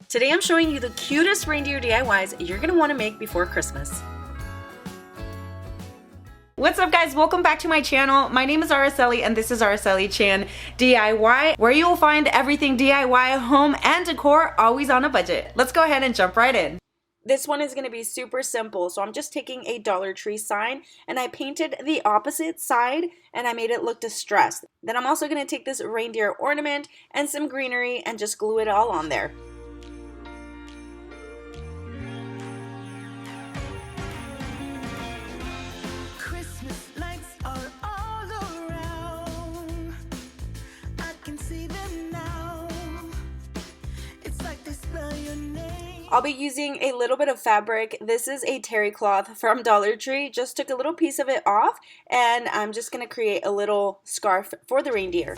Today I'm showing you the cutest reindeer DIYs you're going to want to make before Christmas. What's up guys, welcome back to my channel. My name is Araceli and this is Aracelichanyt DIY, where you will find everything DIY, home and decor, always on a budget. Let's go ahead and jump right in. This one is going to be super simple, so I'm just taking a Dollar Tree sign and I painted the opposite side and I made it look distressed. Then I'm also going to take this reindeer ornament and some greenery and just glue it all on there. I'll be using a little bit of fabric. This is a terry cloth from Dollar Tree. Just took a little piece of it off and I'm just going to create a little scarf for the reindeer.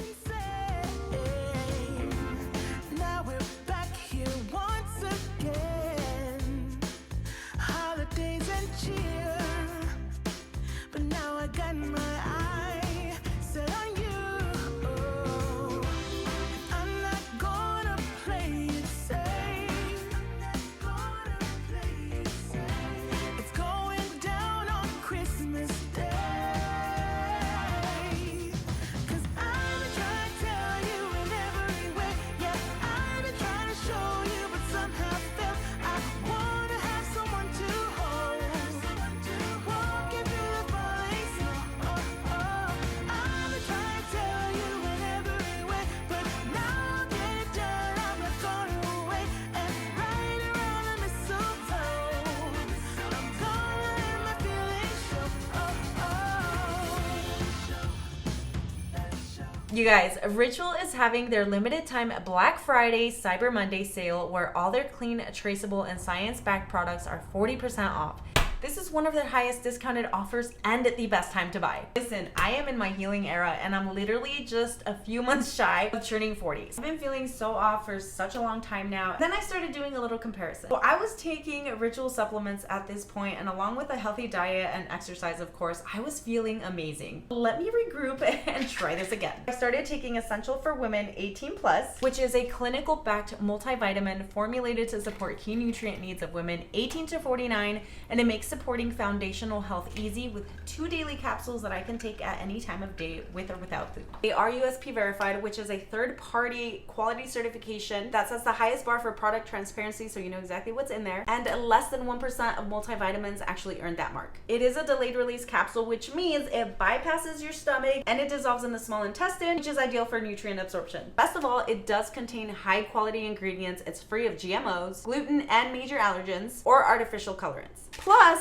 You guys, Ritual is having their limited time Black Friday Cyber Monday sale where all their clean, traceable, and science-backed products are 40% off. This is one of their highest discounted offers and the best time to buy. Listen, I am in my healing era and I'm literally just a few months shy of turning 40. I've been feeling so off for such a long time now. Then I started doing a little comparison. So I was taking Ritual supplements at this point, and along with a healthy diet and exercise, of course, I was feeling amazing. Let me regroup and try this again. I started taking Essential for Women 18+, which is a clinical backed multivitamin formulated to support key nutrient needs of women 18 to 49, and it makes supporting foundational health easy with 2 daily capsules that I can take at any time of day with or without food. They are USP verified, which is a third-party quality certification that sets the highest bar for product transparency, so you know exactly what's in there, and less than 1% of multivitamins actually earned that mark. It is a delayed release capsule, which means it bypasses your stomach and it dissolves in the small intestine, which is ideal for nutrient absorption. Best of all, it does contain high quality ingredients. It's free of GMOs, gluten, and major allergens or artificial colorants. Plus,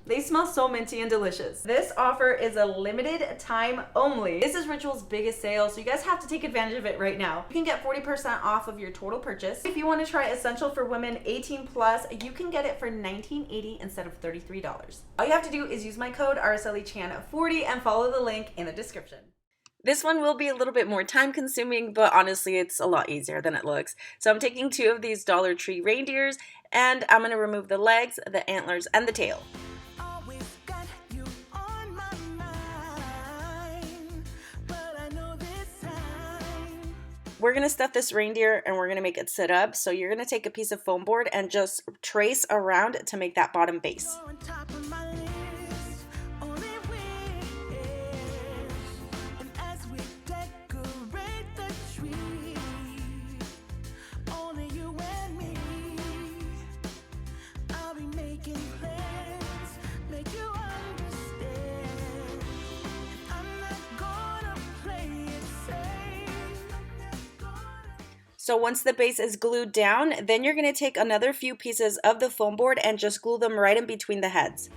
they smell so minty and delicious. This offer is a limited time only. This is Ritual's biggest sale, so you guys have to take advantage of it right now. You can get 40% off of your total purchase. If you want to try Essential for Women 18+, you can get it for $19.80 instead of $33. All you have to do is use my code Aracelichanyt40 and follow the link in the description. This one will be a little bit more time consuming, but honestly it's a lot easier than it looks. So I'm taking 2 of these Dollar Tree reindeers and I'm going to remove the legs, the antlers, and the tail. We're going to stuff this reindeer and we're going to make it sit up. So you're going to take a piece of foam board and just trace around to make that bottom base. So once the base is glued down, then you're going to take another few pieces of the foam board and just glue them right in between the heads.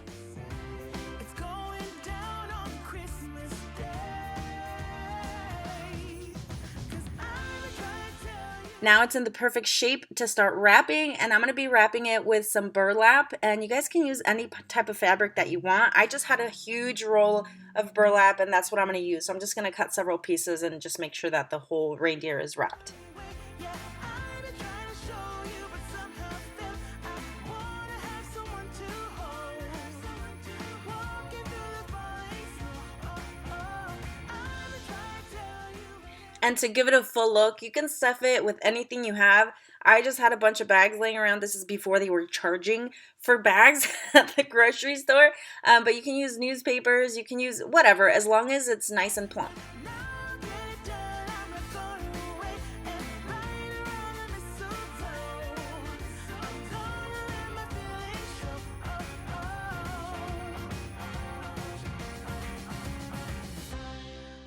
Now it's in the perfect shape to start wrapping, and I'm going to be wrapping it with some burlap, and you guys can use any type of fabric that you want. I just had a huge roll of burlap and that's what I'm going to use. So I'm just going to cut several pieces and just make sure that the whole reindeer is wrapped. And to give it a full look, you can stuff it with anything you have. I just had a bunch of bags laying around. This is before they were charging for bags at the grocery store. But you can use newspapers, you can use whatever, as long as it's nice and plump.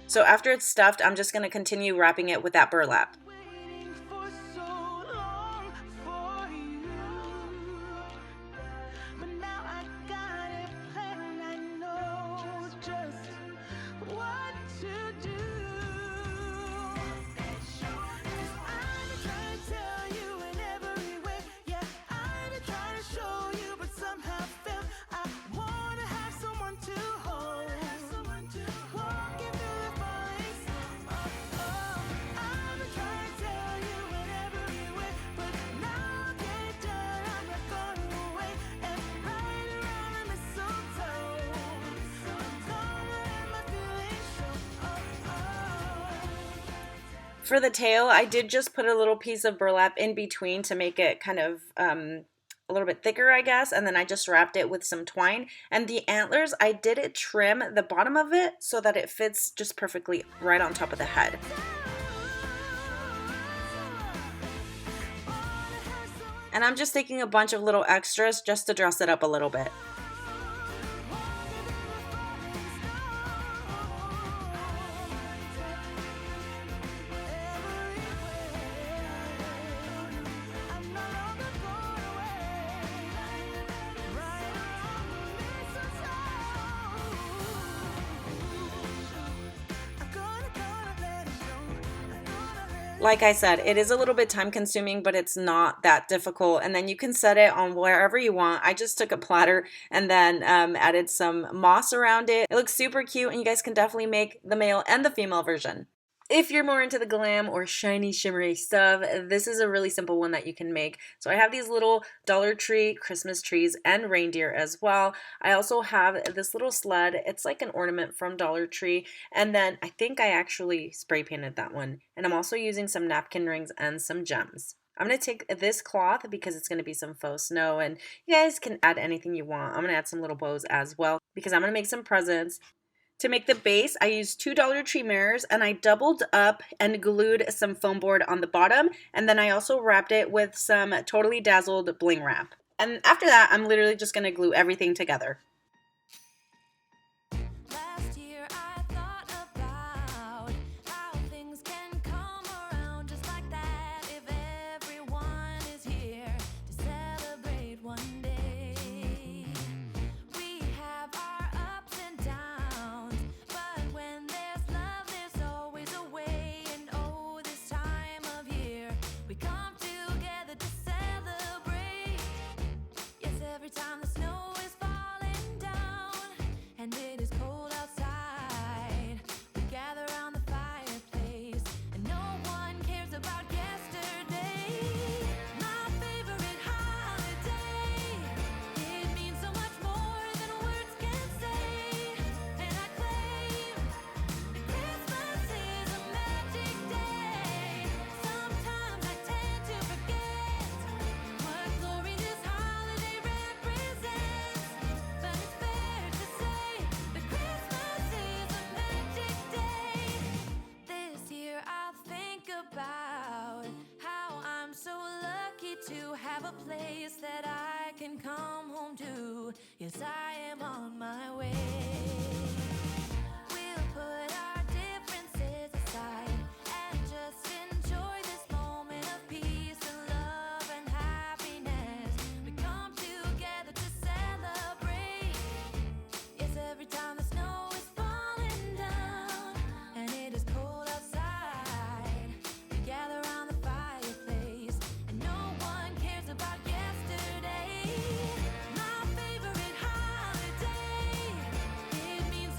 So after it's stuffed, I'm just going to continue wrapping it with that burlap. For the tail, I did just put a little piece of burlap in between to make it kind of a little bit thicker, I guess, and then I just wrapped it with some twine. And the antlers, I did trim the bottom of it so that it fits just perfectly right on top of the head. And I'm just taking a bunch of little extras just to dress it up a little bit. Like I said, it is a little bit time consuming, but it's not that difficult. And then you can set it on wherever you want. I just took a platter and then added some moss around it. It looks super cute, and you guys can definitely make the male and the female version. If you're more into the glam or shiny shimmery stuff, this is a really simple one that you can make. So I have these little Dollar Tree Christmas trees and reindeer as well. I also have this little sled. It's like an ornament from Dollar Tree. And then I think I actually spray painted that one. And I'm also using some napkin rings and some gems. I'm going to take this cloth because it's going to be some faux snow, and you guys can add anything you want. I'm going to add some little bows as well because I'm going to make some presents. To make the base, I used 2 Dollar Tree mirrors, and I doubled up and glued some foam board on the bottom, and then I also wrapped it with some Totally Dazzled bling wrap. And after that, I'm literally just going to glue everything together. To have a place that I can come home to. Yes, I am on my way. We'll put our differences aside and just enjoy this moment of peace and love and happiness. We come together to celebrate. Yes, every time the snow is falling down and it is cold outside, we gather around the fireplace and no one cares about yesterday. My favorite holiday, it means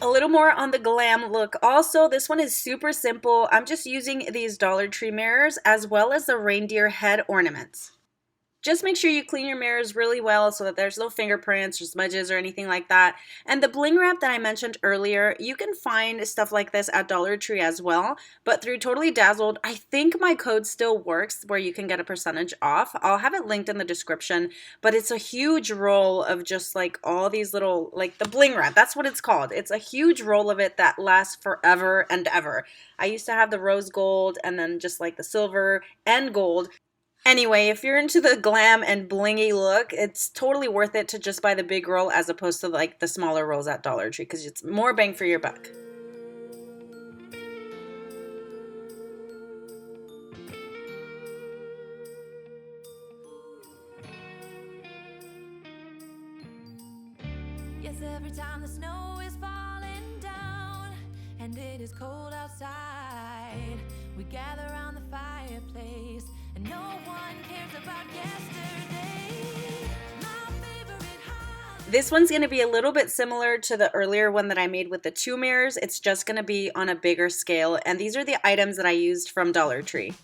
A little more on the Glam look. Also, this one is super simple. I'm just using these Dollar Tree mirrors as well as the reindeer head ornaments. Just make sure you clean your mirrors really well so that there's no fingerprints or smudges or anything like that. And the bling wrap that I mentioned earlier, you can find stuff like this at Dollar Tree as well. But through Totally Dazzled, I think my code still works where you can get a percentage off. I'll have it linked in the description. But it's a huge roll of just like all these little, like the bling wrap. That's what it's called. It's a huge roll of it that lasts forever and ever. I used to have the rose gold and then just like the silver and gold. Anyway, if you're into the glam and blingy look, it's totally worth it to just buy the big roll as opposed to like the smaller rolls at Dollar Tree because it's more bang for your buck. Yes, every time the snow is falling down and it is cold outside, we gather around the fireplace and no one cares about yesterday. My favorite holiday. This one's going to be a little bit similar to the earlier one that I made with the 2 mirrors. It's just going to be on a bigger scale, and these are the items that I used from Dollar Tree.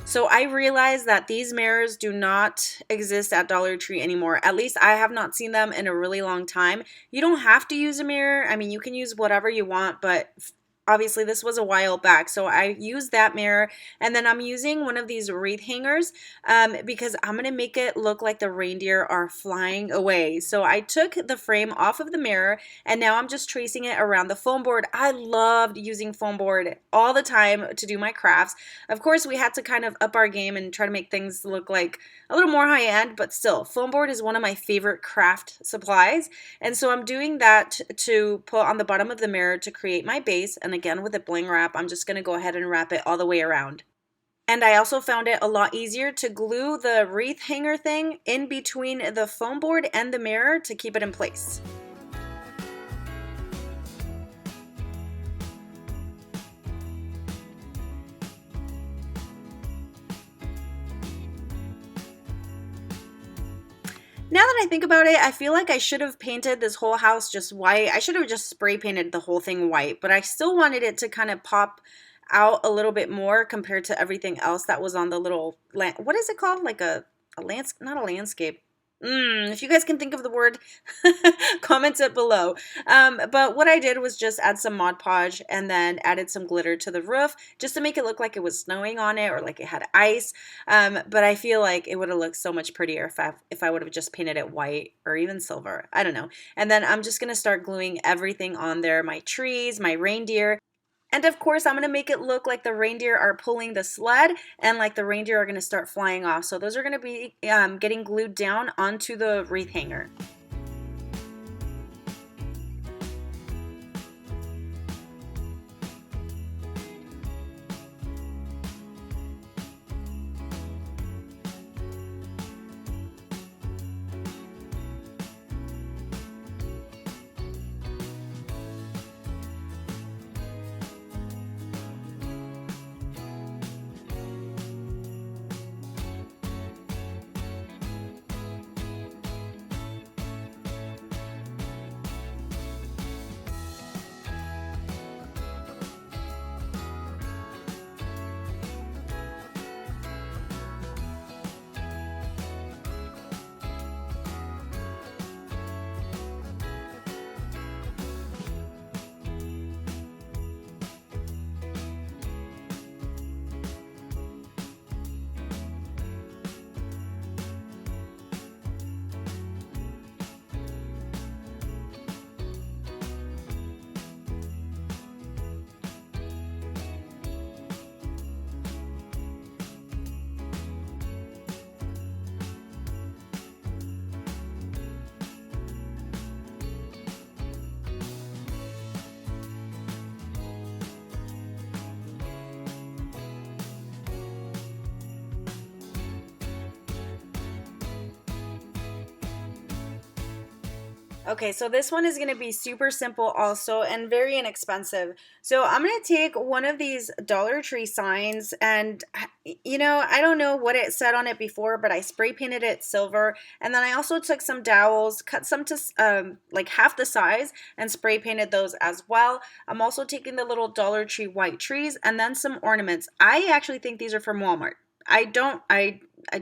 So I realized that these mirrors do not exist at Dollar Tree anymore. At least I have not seen them in a really long time. You don't have to use a mirror. I mean, you can use whatever you want, but obviously this was a while back, so I used that mirror, and then I'm using one of these wreath hangers because I'm going to make it look like the reindeer are flying away. So I took the frame off of the mirror, and now I'm just tracing it around the foam board. I loved using foam board all the time to do my crafts. Of course, we had to kind of up our game and try to make things look like a little more high-end, but still, foam board is one of my favorite craft supplies, and so I'm doing that to put on the bottom of the mirror to create my base. And again, with a bling wrap, I'm just going to go ahead and wrap it all the way around. And I also found it a lot easier to glue the wreath hanger thing in between the foam board and the mirror to keep it in place. Now that I think about it, I feel like I should have painted this whole house just white. I should have just spray painted the whole thing white, but I still wanted it to kind of pop out a little bit more compared to everything else that was on the little, what is it called? Like a not a landscape. If you guys can think of the word, comment it below. But what I did was just add some Mod Podge and then added some glitter to the roof just to make it look like it was snowing on it or like it had ice. But I feel like it would have looked so much prettier if I would have just painted it white or even silver. I don't know. And then I'm just going to start gluing everything on there. My trees, my reindeer. And of course, I'm going to make it look like the reindeer are pulling the sled and like the reindeer are going to start flying off. So those are going to be getting glued down onto the wreath hanger. Okay, so this one is going to be super simple also and very inexpensive. So I'm going to take one of these Dollar Tree signs and, you know, I don't know what it said on it before, but I spray painted it silver. And then I also took some dowels, cut some to like half the size and spray painted those as well. I'm also taking the little Dollar Tree white trees and then some ornaments. I actually think these are from Walmart. I don't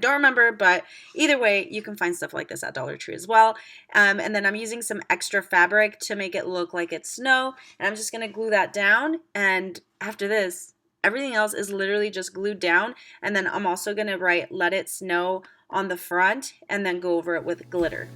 remember, but either way, you can find stuff like this at Dollar Tree as well. And then I'm using some extra fabric to make it look like it's snow. And I'm just going to glue that down. And after this, everything else is literally just glued down. And then I'm also going to write "Let It Snow" on the front and then go over it with glitter.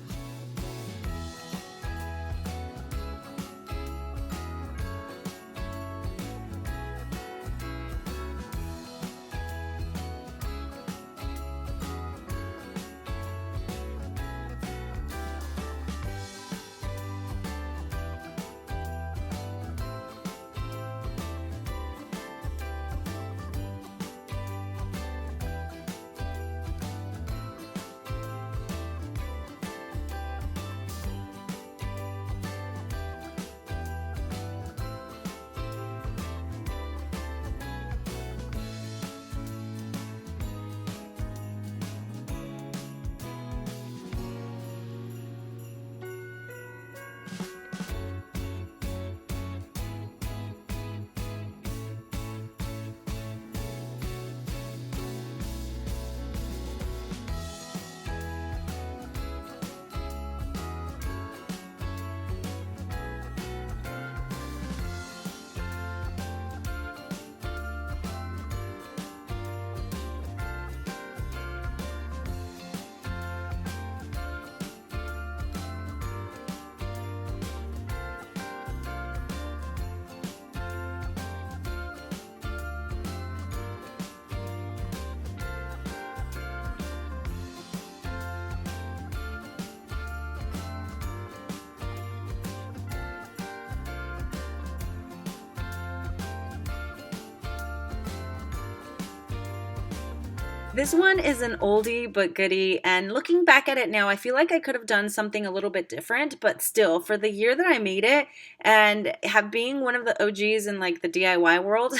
This one is an oldie but goodie, and looking back at it now, I feel like I could have done something a little bit different, but still, for the year that I made it, and being one of the OGs in like the DIY world,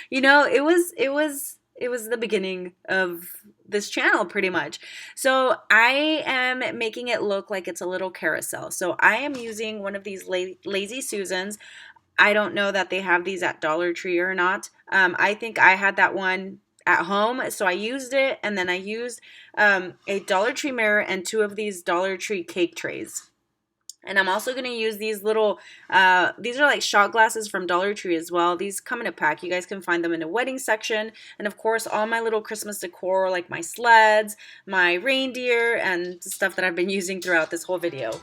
you know, it was the beginning of this channel pretty much. So I am making it look like it's a little carousel. So I am using one of these Lazy Susans. I don't know that they have these at Dollar Tree or not. I think I had that one at home, so I used it, and then I used a Dollar Tree mirror and 2 of these Dollar Tree cake trays. And I'm also going to use these little, these are like shot glasses from Dollar Tree as well. These come in a pack. You guys can find them in a wedding section. And of course, all my little Christmas decor, like my sleds, my reindeer, and stuff that I've been using throughout this whole video.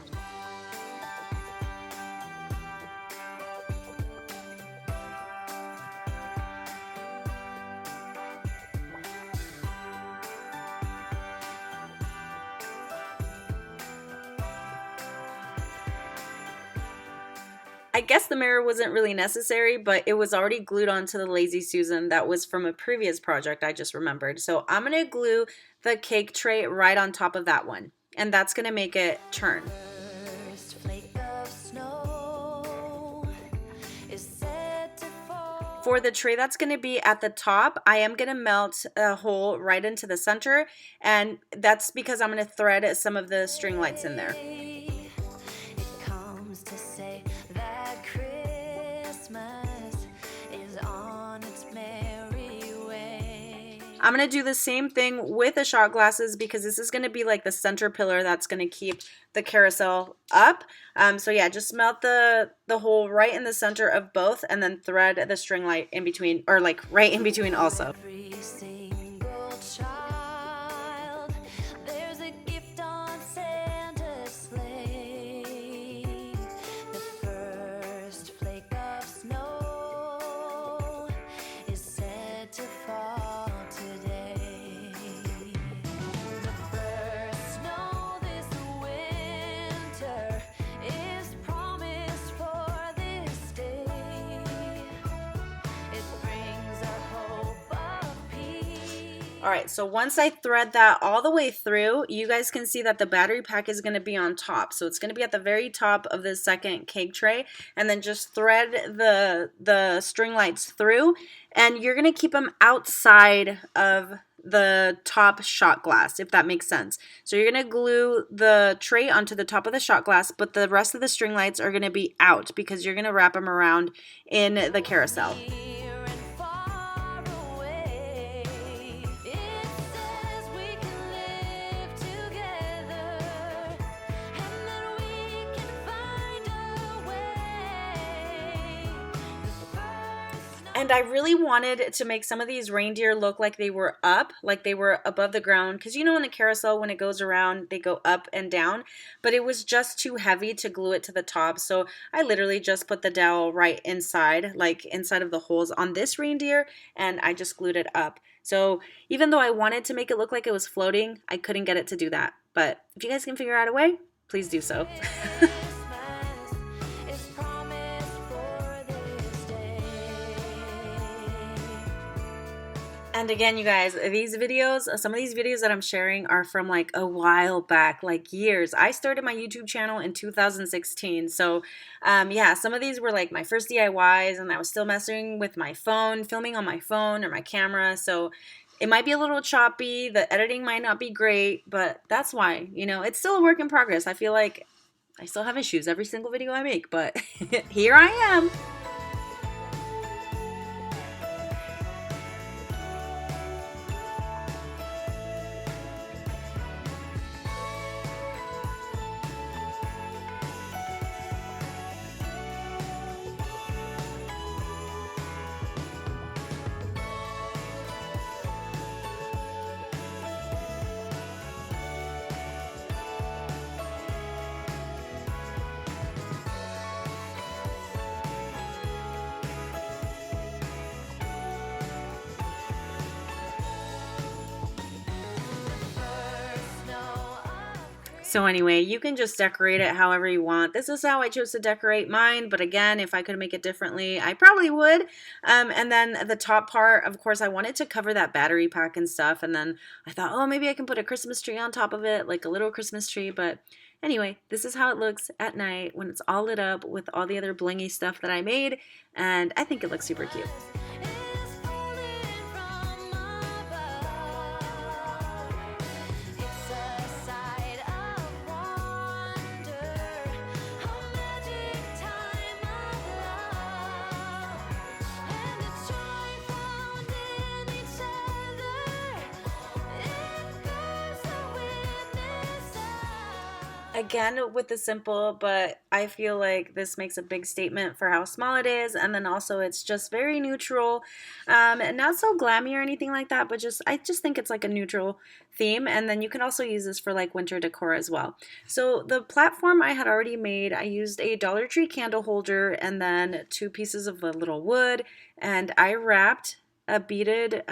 I guess the mirror wasn't really necessary, but it was already glued onto the Lazy Susan that was from a previous project I just remembered. So I'm going to glue the cake tray right on top of that one, and that's going to make it turn. For the tray that's going to be at the top, I am going to melt a hole right into the center, and that's because I'm going to thread some of the string lights in there. I'm going to do the same thing with the shot glasses because this is going to be like the center pillar that's going to keep the carousel up. So yeah, just melt the hole right in the center of both and then thread the string light in between, or like right in between also. All right, so once I thread that all the way through, you guys can see that the battery pack is going to be on top. So it's going to be at the very top of the second cake tray, and then just thread the string lights through, and you're going to keep them outside of the top shot glass, if that makes sense. So you're going to glue the tray onto the top of the shot glass, but the rest of the string lights are going to be out because you're going to wrap them around in the carousel. And I really wanted to make some of these reindeer look like they were up, like they were above the ground. Because you know in the carousel, when it goes around, they go up and down. But it was just too heavy to glue it to the top. So I literally just put the dowel right inside, like inside of the holes on this reindeer. And I just glued it up. So even though I wanted to make it look like it was floating, I couldn't get it to do that. But if you guys can figure out a way, please do so. And again, you guys, these videos, some of these videos that I'm sharing are from like a while back, like years. I started my YouTube channel in 2016. So yeah, some of these were like my first DIYs, and I was still messing with my phone, filming on my phone or my camera. So it might be a little choppy. The editing might not be great, but that's why, you know, it's still a work in progress. I feel like I still have issues every single video I make, but here I am. So anyway, you can just decorate it however you want. This is how I chose to decorate mine, but again, if I could make it differently, I probably would. And then the top part, of course, I wanted to cover that battery pack and stuff, and then I thought, oh, maybe I can put a Christmas tree on top of it, like a little Christmas tree, but anyway, this is how it looks at night when it's all lit up with all the other blingy stuff that I made, and I think it looks super cute. Again, with the simple, but I feel like this makes a big statement for how small it is, and then also it's just very neutral, and not so glammy or anything like that, but I just think it's like a neutral theme. And then you can also use this for like winter decor as well. So the platform I had already made, I used a Dollar Tree candle holder and then 2 pieces of a little wood, and I wrapped a beaded,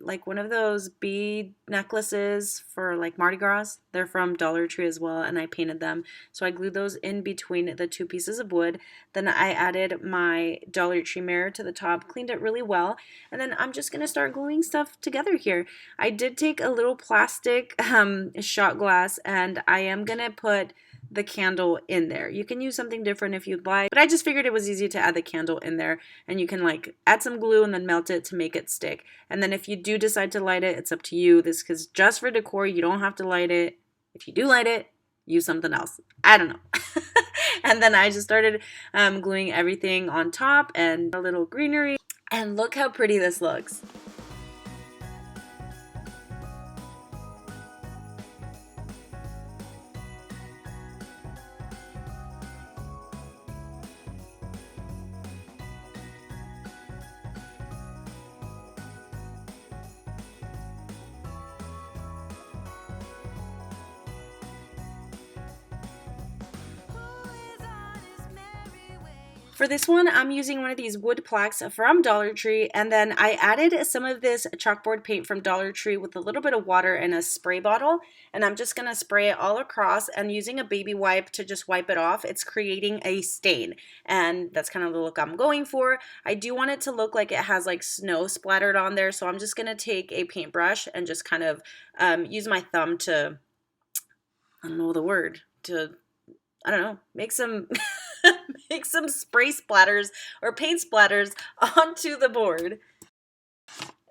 like one of those bead necklaces for like Mardi Gras. They're from Dollar Tree as well, and I painted them. So I glued those in between the 2 pieces of wood. Then I added my Dollar Tree mirror to the top, cleaned it really well, and then I'm just gonna start gluing stuff together here. I did take a little plastic shot glass, and I am gonna put the candle in there. You can use something different if you'd like, but I just figured it was easy to add the candle in there, and you can like add some glue and then melt it to make it stick. And then if you do decide to light it, it's up to you. This is just for decor. You don't have to light it. If you do light it, use something else. I don't know. And then I just started gluing everything on top and a little greenery, and look how pretty this looks. For this one, I'm using one of these wood plaques from Dollar Tree, and then I added some of this chalkboard paint from Dollar Tree with a little bit of water in a spray bottle, and I'm just going to spray it all across and using a baby wipe to just wipe it off. It's creating a stain, and that's kind of the look I'm going for. I do want it to look like it has like snow splattered on there, so I'm just going to take a paintbrush and just kind of use my thumb to, I don't know the word, to, I don't know, make some make some spray splatters or paint splatters onto the board.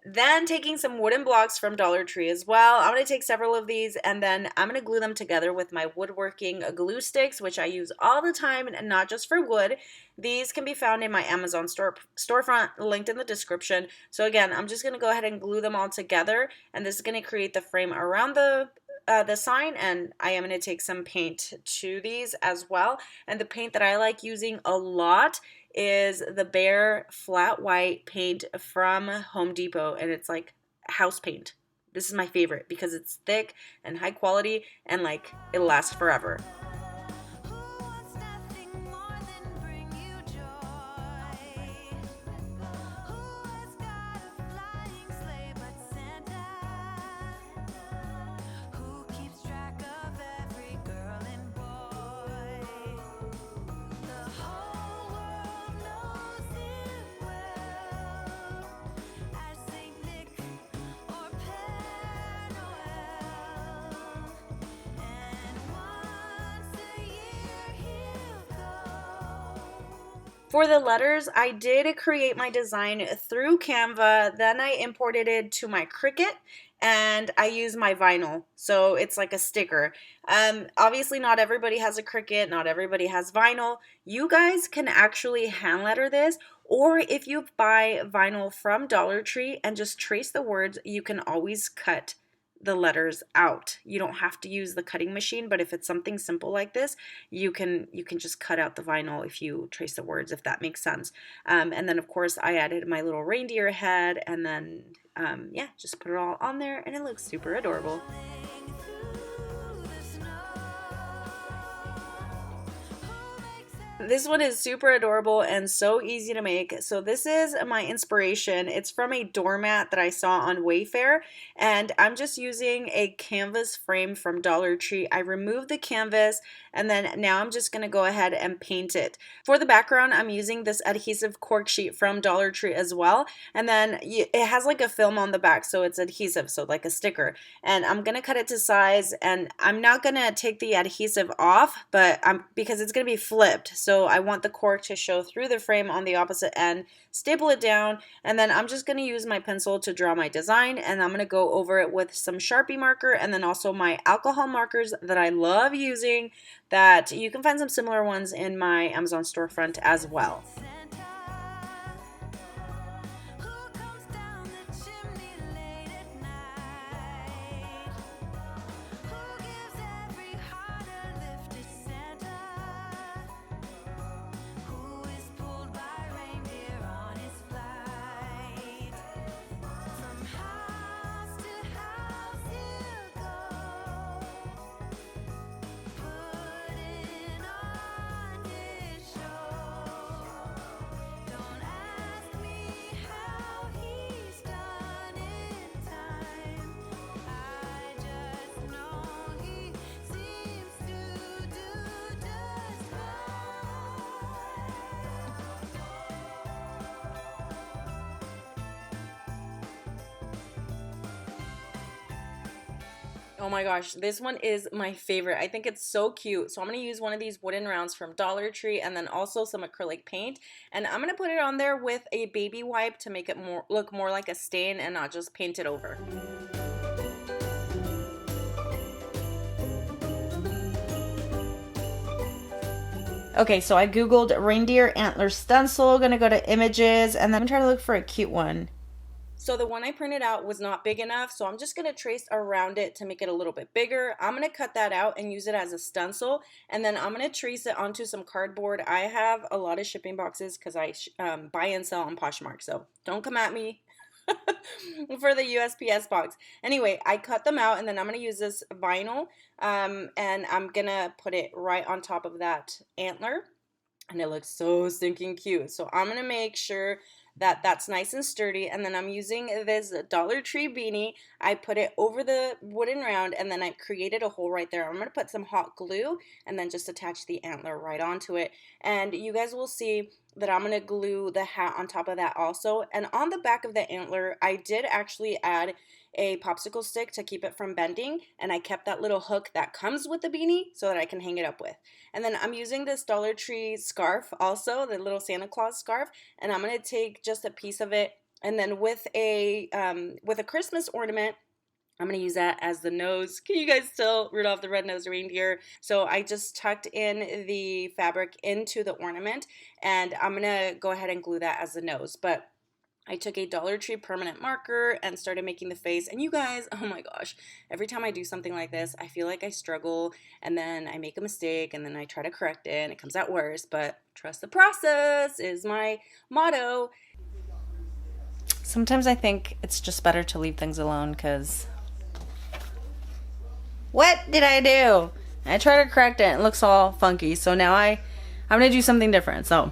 Then taking some wooden blocks from Dollar Tree as well. I'm going to take several of these and then I'm going to glue them together with my woodworking glue sticks, which I use all the time and not just for wood. These can be found in my Amazon storefront, linked in the description. So again, I'm just going to go ahead and glue them all together, and this is going to create the frame around the sign, and I am going to take some paint to these as well. And the paint that I like using a lot is the Bare Flat White paint from Home Depot, and it's like house paint. This is my favorite because it's thick and high quality and like it lasts forever. For the letters, I did create my design through Canva, then I imported it to my Cricut, and I use my vinyl, so it's like a sticker. Obviously not everybody has a Cricut, not everybody has vinyl. You guys can actually hand letter this, or if you buy vinyl from Dollar Tree and just trace the words, you can always cut the letters out. You don't have to use the cutting machine, but if it's something simple like this, you can just cut out the vinyl if you trace the words, if that makes sense. And then of course I added my little reindeer head, and then yeah, just put it all on there, and it looks super adorable. This one is super adorable and so easy to make. So this is my inspiration. It's from a doormat that I saw on Wayfair, and I'm just using a canvas frame from Dollar Tree. I removed the canvas, and then now I'm just going to go ahead and paint it. For the background, I'm using this adhesive cork sheet from Dollar Tree as well, and then it has like a film on the back, so it's adhesive, so like a sticker. And I'm going to cut it to size, and I'm not going to take the adhesive off, but because it's going to be flipped. So I want the cork to show through the frame on the opposite end, staple it down, and then I'm just going to use my pencil to draw my design, and I'm going to go over it with some Sharpie marker and then also my alcohol markers that I love using, that you can find some similar ones in my Amazon storefront as well. Oh my gosh, this one is my favorite. I think it's so cute. So I'm going to use one of these wooden rounds from Dollar Tree and then also some acrylic paint. And I'm going to put it on there with a baby wipe to make it look more like a stain and not just paint it over. Okay, so I googled reindeer antler stencil. Gonna go to images and then I'm trying to look for a cute one. So the one I printed out was not big enough, so I'm just going to trace around it to make it a little bit bigger. I'm going to cut that out and use it as a stencil, and then I'm going to trace it onto some cardboard. I have a lot of shipping boxes because I buy and sell on Poshmark, so don't come at me for the USPS box. Anyway, I cut them out, and then I'm going to use this vinyl, and I'm going to put it right on top of that antler. and it looks so stinking cute. So I'm gonna make sure that that's nice and sturdy, and then I'm using this Dollar Tree beanie. I put it over the wooden round, and then I created a hole right there. I'm gonna put some hot glue and then just attach the antler right onto it, and you guys will see that I'm gonna glue the hat on top of that also. And on the back of the antler, I did actually add a popsicle stick to keep it from bending, and I kept that little hook that comes with the beanie so that I can hang it up with. And then I'm using this Dollar Tree scarf also, the little Santa Claus scarf, and I'm gonna take just a piece of it, and then with a Christmas ornament, I'm going to use that as the nose. Can you guys still Rudolph the Red-Nosed Reindeer? So I just tucked in the fabric into the ornament, and I'm going to go ahead and glue that as the nose. But I took a Dollar Tree permanent marker and started making the face. And you guys, oh my gosh, every time I do something like this, I feel like I struggle, and then I make a mistake, and then I try to correct it, and it comes out worse. But trust the process is my motto. Sometimes I think it's just better to leave things alone, because what did I do? I try to correct it and it looks all funky. So now I'm going to do something different. So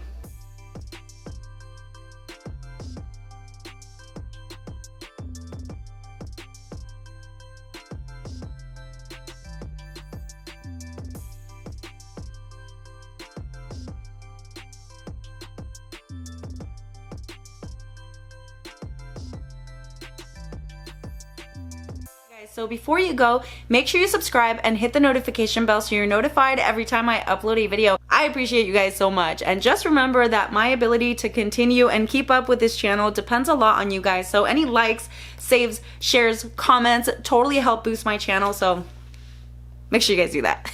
So before you go, make sure you subscribe and hit the notification bell so you're notified every time I upload a video. I appreciate you guys so much. And just remember that my ability to continue and keep up with this channel depends a lot on you guys. So any likes, saves, shares, comments totally help boost my channel. So make sure you guys do that.